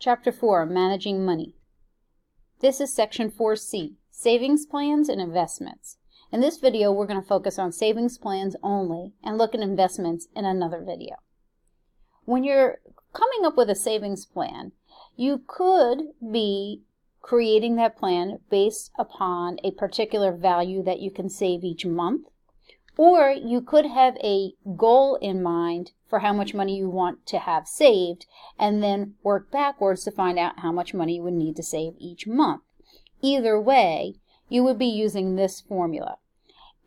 Chapter 4, Managing Money. This is Section 4C, Savings Plans and Investments. In this video, we're going to focus on savings plans only and look at investments in another video. When you're coming up with a savings plan, you could be creating that plan based upon a particular value that you can save each month, or you could have a goal in mind for how much money you want to have saved and then work backwards to find out how much money you would need to save each month. Either way, you would be using this formula.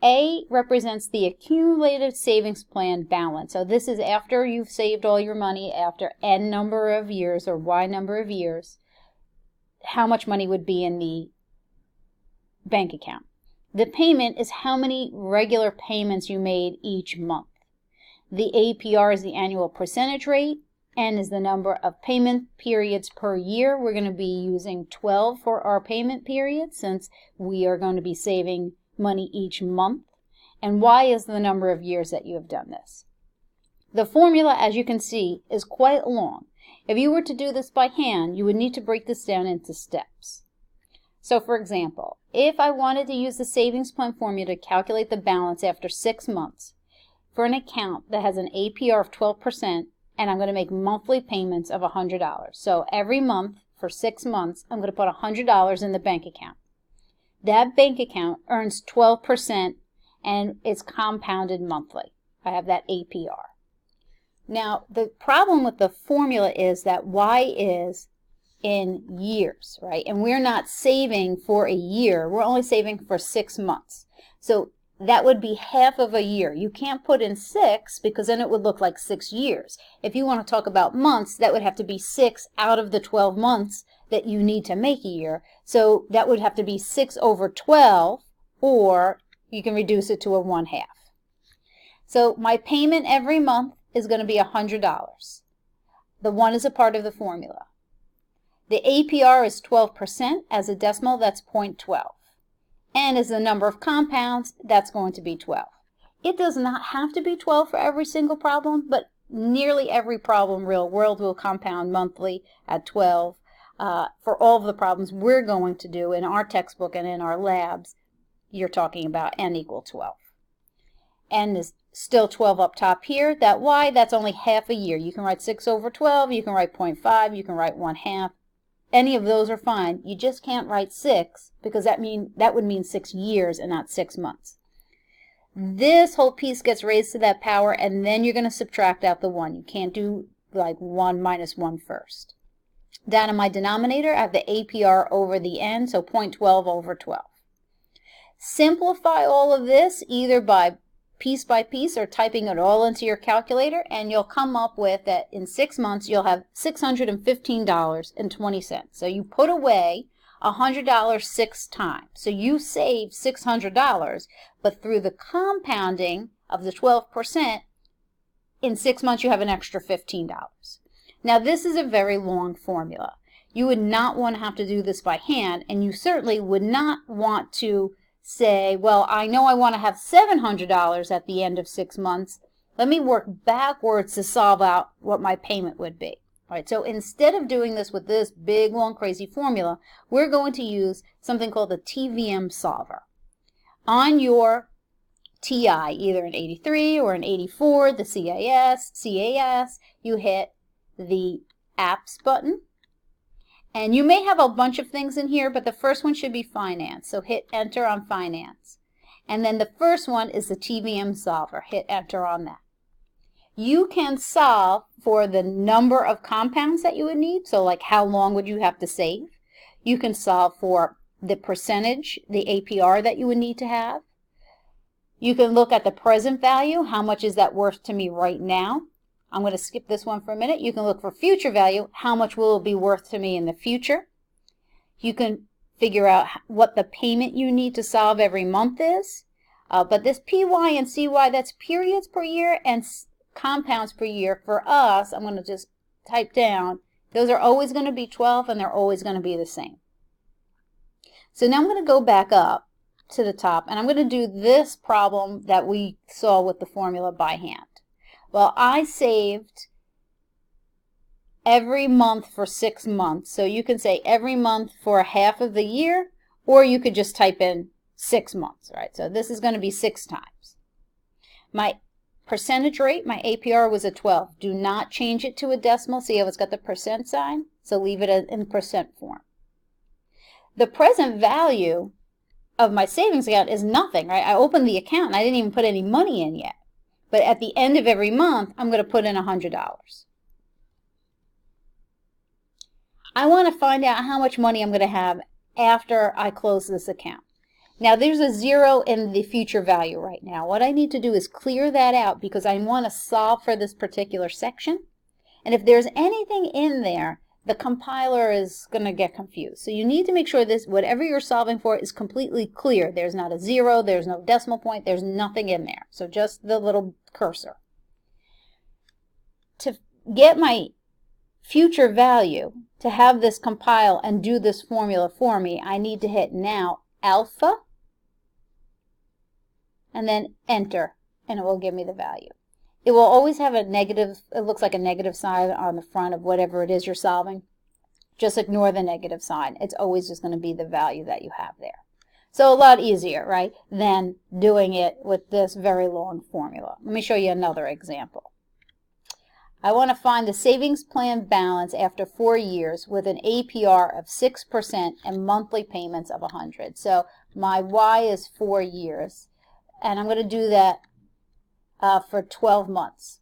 A represents the accumulated savings plan balance. So this is after you've saved all your money after N number of years or Y number of years, how much money would be in the bank account. The payment is how many regular payments you made each month. The APR is the annual percentage rate. N is the number of payment periods per year. We're going to be using 12 for our payment period since we are going to be saving money each month. And Y is the number of years that you have done this. The formula, as you can see, is quite long. If you were to do this by hand, you would need to break this down into steps. So for example, if I wanted to use the savings plan formula to calculate the balance after 6 months for an account that has an APR of 12%, and I'm going to make monthly payments of $100. So every month for 6 months, I'm going to put $100 in the bank account. That bank account earns 12% and it's compounded monthly. I have that APR. Now, the problem with the formula is that Y is in years, right? And we're not saving for a year. We're only saving for 6 months. So that would be half of a year. You can't put in 6 because then it would look like 6 years. If you want to talk about months, that would have to be 6 out of the 12 months that you need to make a year. So that would have to be 6 over 12, or you can reduce it to a 1/2. So my payment every month is going to be $100. The 1 is a part of the formula. The APR is 12%. As a decimal, that's 0.12. N is the number of compounds. That's going to be 12. It does not have to be 12 for every single problem, but nearly every problem real world will compound monthly at 12. For all of the problems we're going to do in our textbook and in our labs, you're talking about N equal 12. N is still 12 up top here. That Y, that's only half a year. You can write 6 over 12. You can write 0.5. You can write 1/2. Any of those are fine. You just can't write 6 because that would mean 6 years and not 6 months. This whole piece gets raised to that power, and then you're going to subtract out the 1. You can't do like 1 minus 1 first. Down in my denominator, I have the APR over the N, so 0.12 over 12. Simplify all of this either by piece or typing it all into your calculator, and you'll come up with that in 6 months you'll have $615.20. So you put away $100 6 times. So you save $600, but through the compounding of the 12%, in 6 months you have an extra $15. Now this is a very long formula. You would not want to have to do this by hand, and you certainly would not want to say, well, I know I want to have $700 at the end of 6 months. Let me work backwards to solve out what my payment would be. All right, so instead of doing this with this big, long, crazy formula, we're going to use something called the TVM solver. On your TI, either an 83 or an 84, the CAS, you hit the Apps button. And you may have a bunch of things in here, but the first one should be Finance. So hit Enter on Finance. And then the first one is the TVM solver. Hit Enter on that. You can solve for the number of compounds that you would need. So like how long would you have to save? You can solve for the percentage, the APR that you would need to have. You can look at the present value. How much is that worth to me right now? I'm going to skip this one for a minute. You can look for future value. How much will it be worth to me in the future? You can figure out what the payment you need to solve every month is. But this PY and CY, that's periods per year and compounds per year. For us, I'm going to just type down, those are always going to be 12 and they're always going to be the same. So now I'm going to go back up to the top and I'm going to do this problem that we saw with the formula by hand. Well, I saved every month for 6 months. So you can say every month for half of the year, or you could just type in 6 months, right? So this is going to be 6 times. My percentage rate, my APR was a 12. Do not change it to a decimal. See how it's got the percent sign? So leave it in percent form. The present value of my savings account is nothing, right? I opened the account and I didn't even put any money in yet. But at the end of every month, I'm going to put in $100. I want to find out how much money I'm going to have after I close this account. Now, there's a 0 in the future value right now. What I need to do is clear that out because I want to solve for this particular section. And if there's anything in there, the compiler is going to get confused. So you need to make sure this, whatever you're solving for, is completely clear. There's not a 0, there's no decimal point, there's nothing in there. So just the little cursor. To get my future value, to have this compile and do this formula for me, I need to hit now alpha and then enter, and it will give me the value. It will always have a negative, it looks like a negative sign on the front of whatever it is you're solving. Just ignore the negative sign. It's always just going to be the value that you have there. So a lot easier, right, than doing it with this very long formula. Let me show you another example. I want to find the savings plan balance after 4 years with an APR of 6% and monthly payments of 100. So my Y is 4 years, and I'm going to do that for 12 months.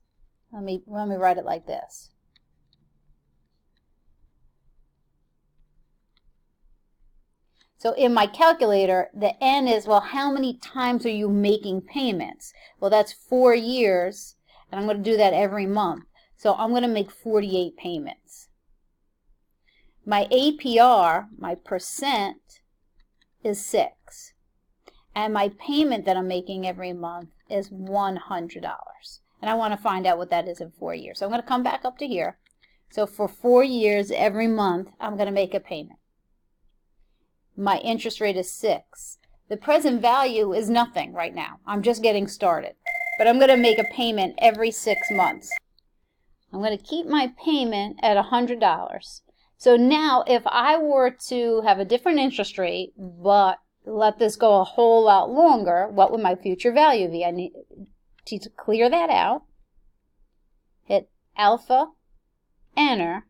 Let me write it like this. So in my calculator, the N is, well, how many times are you making payments? Well, that's 4 years, and I'm going to do that every month. So I'm going to make 48 payments. My APR, my percent, is 6. And my payment that I'm making every month is $100. And I want to find out what that is in 4 years. So I'm going to come back up to here. So for 4 years, every month, I'm going to make a payment. My interest rate is 6. The present value is nothing right now. I'm just getting started. But I'm going to make a payment every 6 months. I'm going to keep my payment at $100. So now if I were to have a different interest rate, but let this go a whole lot longer, what would my future value be? I need to clear that out. Hit alpha, enter.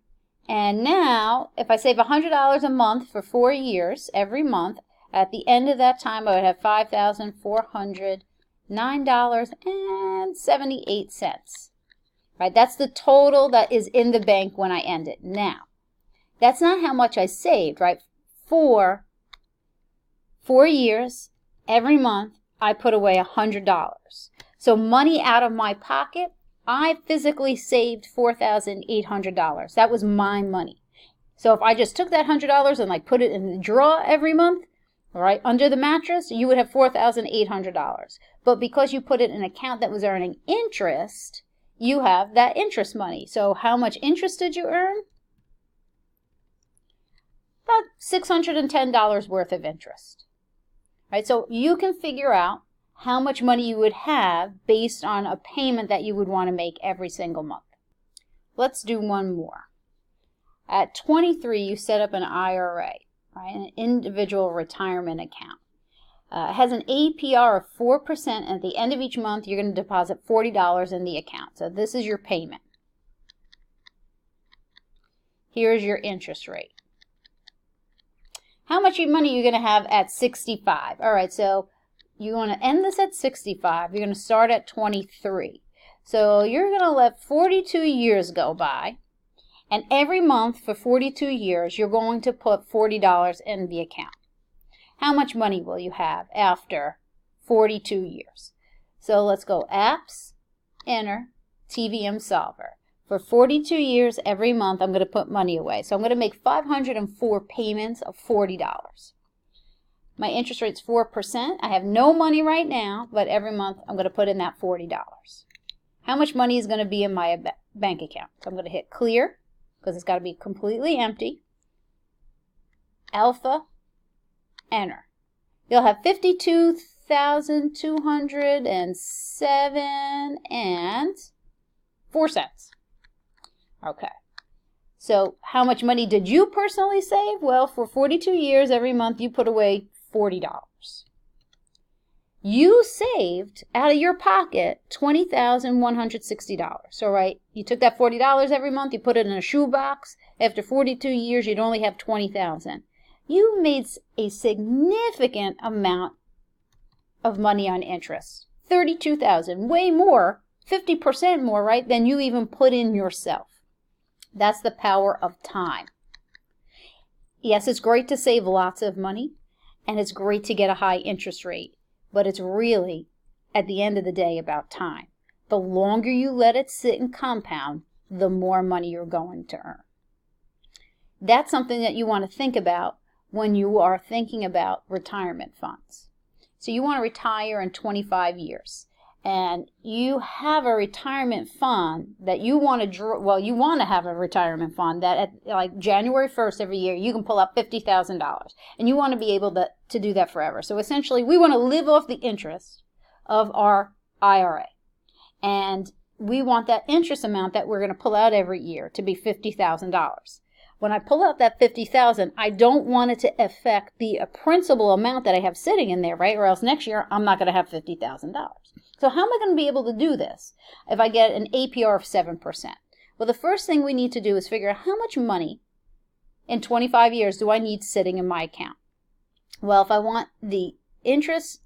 And now, if I save $100 a month for 4 years, every month, at the end of that time, I would have $5,409.78. Right? That's the total that is in the bank when I end it. Now, that's not how much I saved, right? For 4 years, every month, I put away $100. So money out of my pocket, I physically saved $4,800. That was my money. So if I just took that $100 and like put it in the drawer every month, right, under the mattress, you would have $4,800. But because you put it in an account that was earning interest, you have that interest money. So how much interest did you earn? About $610 worth of interest. Right, so you can figure out how much money you would have based on a payment that you would want to make every single month. Let's do one more. At 23, you set up an IRA, right, an individual retirement account. It has an APR of 4%, and at the end of each month, you're going to deposit $40 in the account. So this is your payment. Here's your interest rate. How much money are you going to have at 65? All right, so you want to end this at 65. You're going to start at 23. So you're going to let 42 years go by, and every month for 42 years, you're going to put $40 in the account. How much money will you have after 42 years? So let's go Apps, Enter, TVM Solver. For 42 years, every month, I'm going to put money away. So I'm going to make 504 payments of $40. My interest rate's 4%. I have no money right now, but every month, I'm going to put in that $40. How much money is going to be in my bank account? So I'm going to hit Clear, because it's got to be completely empty. Alpha, Enter. You'll have 52,207 and 4 cents. Okay. So how much money did you personally save? Well, for 42 years, every month you put away $40. You saved out of your pocket $20,160. So, right, you took that $40 every month, you put it in a shoebox. After 42 years, you'd only have $20,000. You made a significant amount of money on interest. $32,000, way more, 50% more, right, than you even put in yourself. That's the power of time. Yes, it's great to save lots of money, and it's great to get a high interest rate, but it's really, at the end of the day, about time. The longer you let it sit and compound, the more money you're going to earn. That's something that you want to think about when you are thinking about retirement funds. So you want to retire in 25 years. And you have a retirement fund that you want to draw, well, you want to have a retirement fund that at like January 1st every year, you can pull out $50,000. And you want to be able to do that forever. So essentially, we want to live off the interest of our IRA. And we want that interest amount that we're going to pull out every year to be $50,000. When I pull out that $50,000, I don't want it to affect the principal amount that I have sitting in there, right? Or else next year, I'm not going to have $50,000. So how am I going to be able to do this if I get an APR of 7%? Well, the first thing we need to do is figure out how much money in 25 years do I need sitting in my account? Well, if I want the interest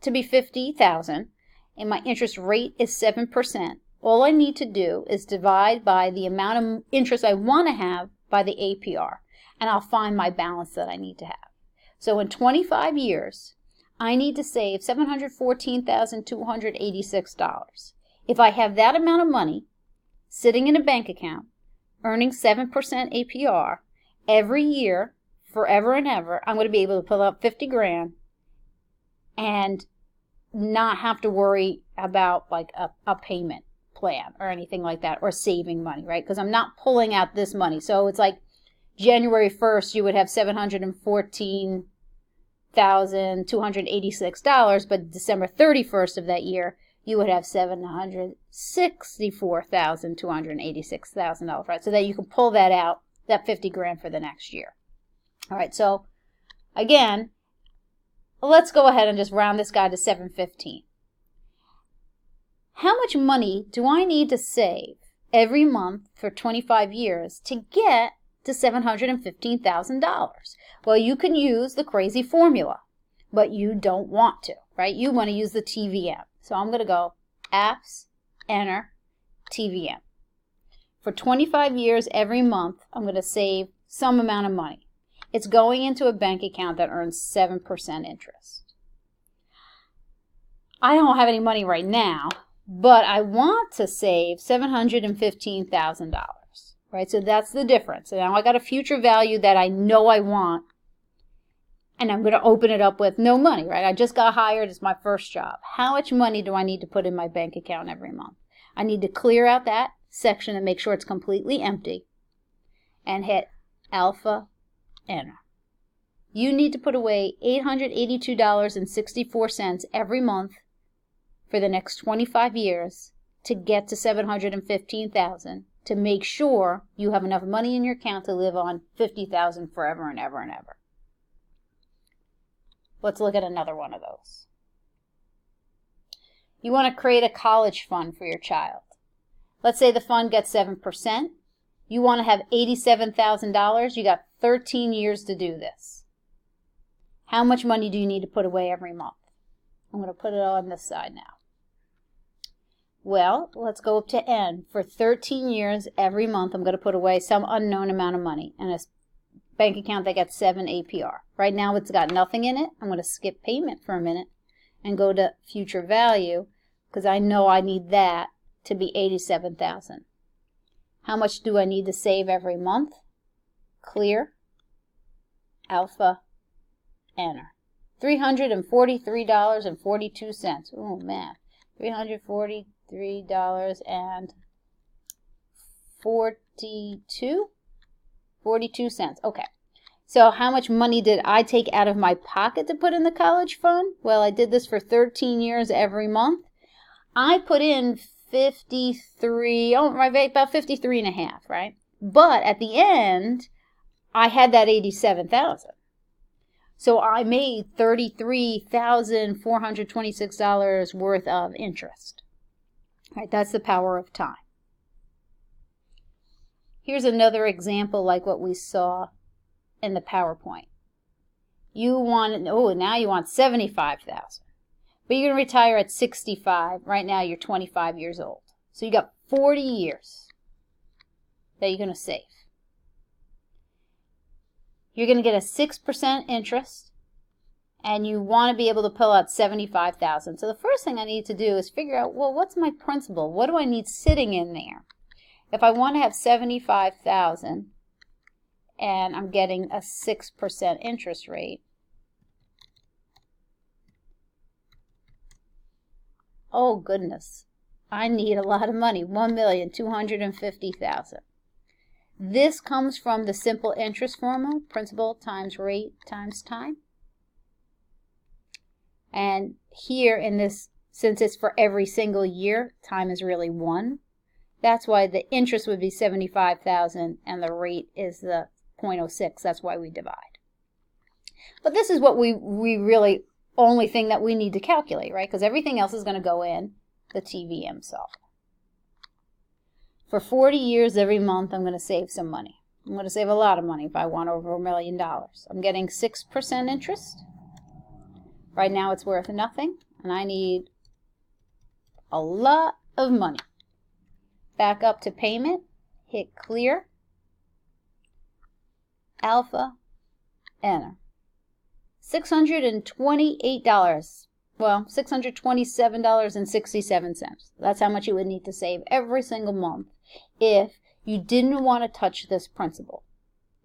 to be $50,000 and my interest rate is 7%, all I need to do is divide by the amount of interest I want to have by the APR, and I'll find my balance that I need to have. So in 25 years, I need to save $714,286. If I have that amount of money sitting in a bank account, earning 7% APR, every year, forever and ever, I'm going to be able to pull out 50 grand and not have to worry about like a payment plan or anything like that, or saving money, right? Because I'm not pulling out this money. So it's like January 1st, you would have $714,286, but December 31st of that year, you would have $764,286, right? So that you can pull that out, that 50 grand for the next year. All right, so again, let's go ahead and just round this guy to 715. How much money do I need to save every month for 25 years to get to $715,000? Well, you can use the crazy formula, but you don't want to, right? You want to use the TVM. So I'm going to go apps, enter, TVM. For 25 years every month, I'm going to save some amount of money. It's going into a bank account that earns 7% interest. I don't have any money right now, but I want to save $715,000, right? So that's the difference. So now I got a future value that I know I want, and I'm going to open it up with no money, right? I just got hired. It's my first job. How much money do I need to put in my bank account every month? I need to clear out that section and make sure it's completely empty and hit alpha, enter. You need to put away $882.64 every month for the next 25 years to get to $715,000 to make sure you have enough money in your account to live on $50,000 forever and ever and ever. Let's look at another one of those. You want to create a college fund for your child. Let's say the fund gets 7%. You want to have $87,000. You got 13 years to do this. How much money do you need to put away every month? I'm going to put it on this side now. Well, let's go up to N. For 13 years, every month, I'm going to put away some unknown amount of money in a bank account that gets 7 APR. Right now, it's got nothing in it. I'm going to skip payment for a minute and go to future value because I know I need that to be $87,000. How much do I need to save every month? Clear, alpha, enter. $343.42. Oh, man. $343.42. Okay. So how much money did I take out of my pocket to put in the college fund? Well, I did this for 13 years every month. I put in about 53 and a half, right? But at the end, I had that $87,000. So I made $33,426 worth of interest. Right, that's the power of time. Here's another example like what we saw in the PowerPoint. You want, now you want $75,000. But you're going to retire at 65. Right now you're 25 years old. So you got 40 years that you're going to save. You're going to get a 6% interest, and you want to be able to pull out $75,000. So the first thing I need to do is figure out, well, what's my principal? What do I need sitting in there? If I want to have $75,000 and I'm getting a 6% interest rate, oh goodness, I need a lot of money, $1,250,000. This comes from the simple interest formula, principal times rate times time. And here in this, since it's for every single year, time is really 1. That's why the interest would be $75,000 and the rate is the 0.06. That's why we divide. But this is what we really only thing that we need to calculate, right? Because everything else is going to go in the TVM software. For 40 years, every month, I'm going to save some money. I'm going to save a lot of money if I want over $1 million. I'm getting 6% interest. Right now it's worth nothing, and I need a lot of money. Back up to payment, hit clear, alpha, enter. $628, well, $627.67. That's how much you would need to save every single month if you didn't want to touch this principal,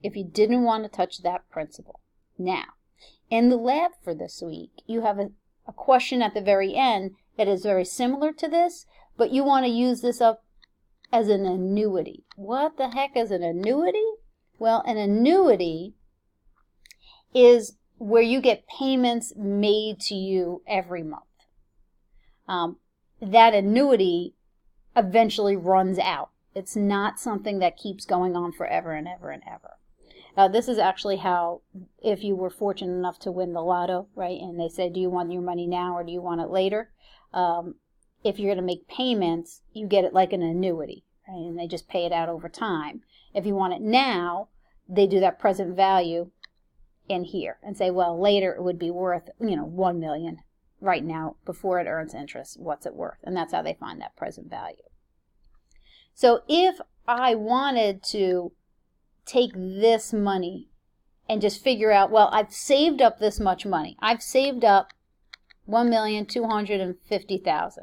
if you didn't want to touch that principal. Now, in the lab for this week, you have a question at the very end that is very similar to this, but you want to use this up as an annuity. What the heck is an annuity? Well, an annuity is where you get payments made to you every month. That annuity eventually runs out. It's not something that keeps going on forever and ever and ever. This is actually how, if you were fortunate enough to win the lotto, right, and they say, do you want your money now or do you want it later? If you're going to make payments, you get it like an annuity, right, and they just pay it out over time. If you want it now, they do that present value in here and say, well, later it would be worth, $1 million. Right now, before it earns interest, what's it worth? And that's how they find that present value. So if I wanted to take this money and just figure out, well, I've saved up this much money. I've saved up $1,250,000.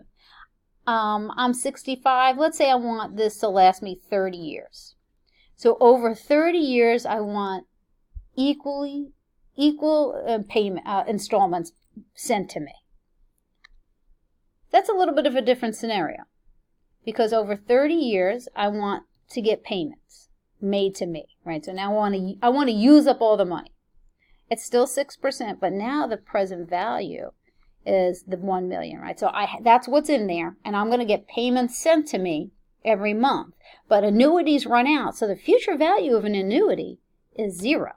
I'm 65. Let's say I want this to last me 30 years. So over 30 years, I want equal payment installments sent to me. That's a little bit of a different scenario, because over 30 years, I want to get payments made to me, right? So now I want to use up all the money. It's still 6%, but now the present value is the $1 million, right? So that's what's in there, and I'm going to get payments sent to me every month. But annuities run out, so the future value of an annuity is 0.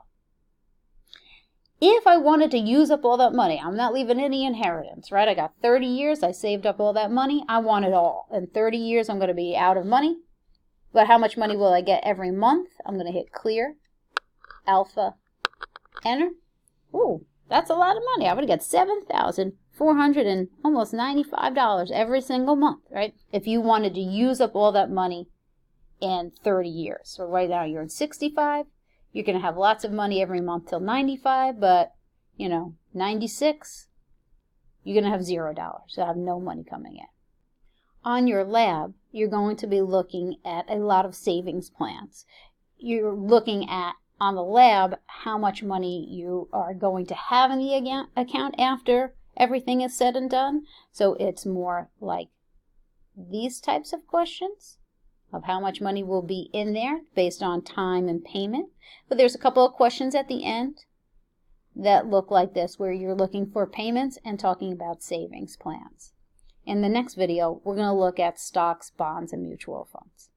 If I wanted to use up all that money, I'm not leaving any inheritance, right? I got 30 years, I saved up all that money, I want it all. In 30 years, I'm going to be out of money. But how much money will I get every month? I'm going to hit clear, alpha, enter. Ooh, that's a lot of money. I would get $7,400 and almost $95 every single month, right? If you wanted to use up all that money in 30 years. So right now you're in 65. You're going to have lots of money every month till 95, but, 96, you're going to have $0. You'll have no money coming in. On your lab, you're going to be looking at a lot of savings plans. You're looking at, on the lab, how much money you are going to have in the account after everything is said and done. So it's more like these types of questions of how much money will be in there based on time and payment. But there's a couple of questions at the end that look like this, where you're looking for payments and talking about savings plans. In the next video, we're going to look at stocks, bonds, and mutual funds.